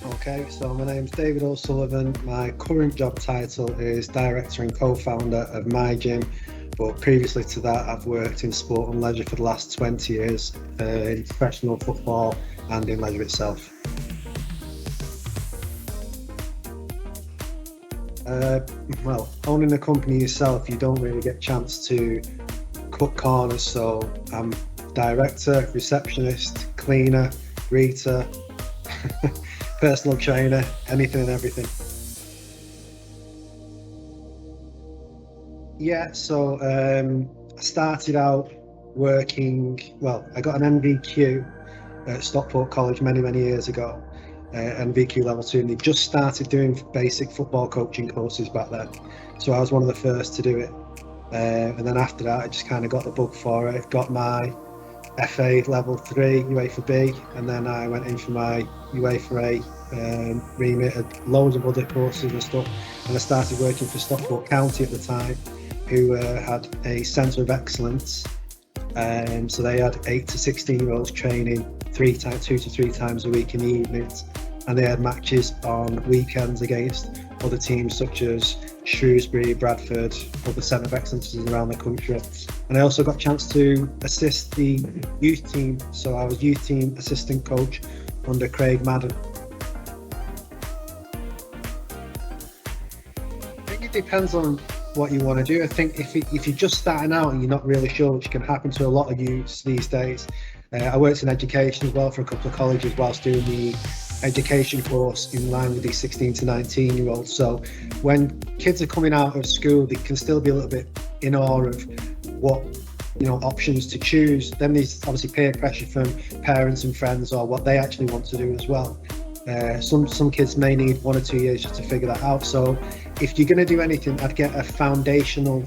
Okay, so my name's David O'Sullivan. My current job title is Director and Co-founder of MyGym, but previously to that I've worked in sport and leisure for the last 20 years, in professional football and in leisure itself. Well, owning a company yourself, you don't really get a chance to cut corners, so I'm director, receptionist, cleaner, greeter, personal trainer, anything and everything. Yeah, so I started out working, well, I got an NVQ at Stockport College many years ago, NVQ level 2, and they just started doing basic football coaching courses back then. So I was one of the first to do it. And then after that, I just kind of got the bug for it, got my FA level 3, UEFA B, and then I went in for my UEFA A remit, had loads of other courses and stuff, and I started working for Stockport County at the time, who had a centre of excellence. So they had 8 to 16-year-olds training 2 to 3 times a week in the evenings, and they had matches on weekends against other teams such as Shrewsbury, Bradford, other centre of excellences around the country. And I also got a chance to assist the youth team, so I was youth team assistant coach under Craig Madden. I think it depends on what you want to do. I think if you're just starting out and you're not really sure, which can happen to a lot of youths these days. I worked in education as well for a couple of colleges whilst doing the education course in line with these 16 to 19-year-olds. So when kids are coming out of school, they can still be a little bit in awe of what options to choose. Then there's obviously peer pressure from parents and friends or what they actually want to do as well. Some kids may need 1 or 2 years just to figure that out. So if you're going to do anything, I'd get a foundational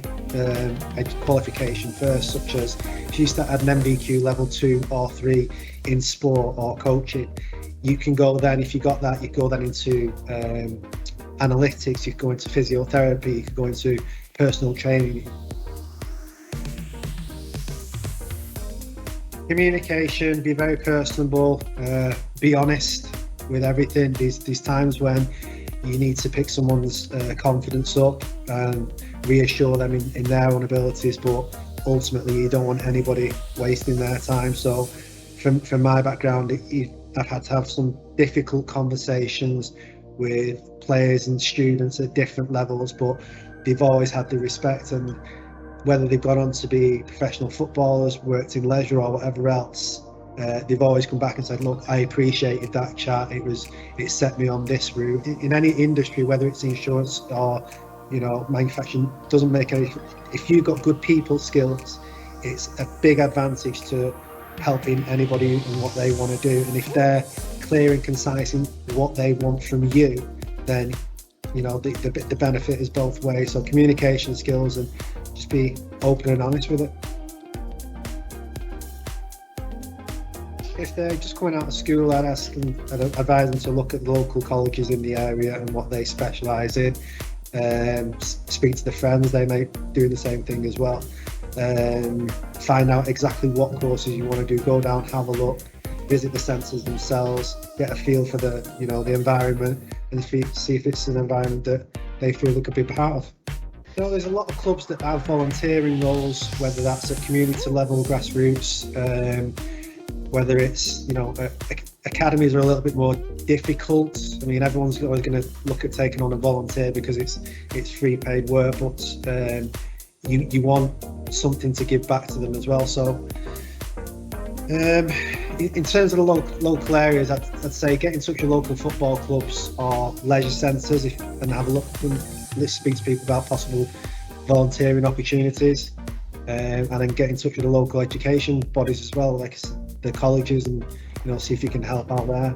qualification first, such as if you start at an MVQ level 2 or 3 in sport or coaching, you can go then, if you got that, you go then into analytics, you could go into physiotherapy, you could go into personal training. Communication, be very personable, be honest with everything. These times when you need to pick someone's confidence up and reassure them in their own abilities, but ultimately you don't want anybody wasting their time. So from my background, I've had to have some difficult conversations with players and students at different levels, but they've always had the respect, and whether they've gone on to be professional footballers, worked in leisure or whatever else, they've always come back and said, look, I appreciated that chat, it set me on this route. In any industry, whether it's insurance or manufacturing, doesn't make any, if you've got good people skills, it's a big advantage to helping anybody in what they want to do. And if they're clear and concise in what they want from you, then the benefit is both ways. So communication skills, and just be open and honest with it. If they're just coming out of school, I'd advise them to look at the local colleges in the area and what they specialise in. Speak to their friends, they may do the same thing as well. Find out exactly what courses you want to do, go down, have a look, visit the centres themselves, get a feel for the environment, and see if it's an environment that they feel they could be part of. There's a lot of clubs that have volunteering roles, whether that's at community level, grassroots, whether it's academies are a little bit more difficult. I mean, everyone's always going to look at taking on a volunteer because it's free paid work, but you want something to give back to them as well. So in terms of the local areas, I'd say get in touch with local football clubs or leisure centres and have a look and speak to people about possible volunteering opportunities, and then get in touch with the local education bodies as well, like the colleges, and see if you can help out there.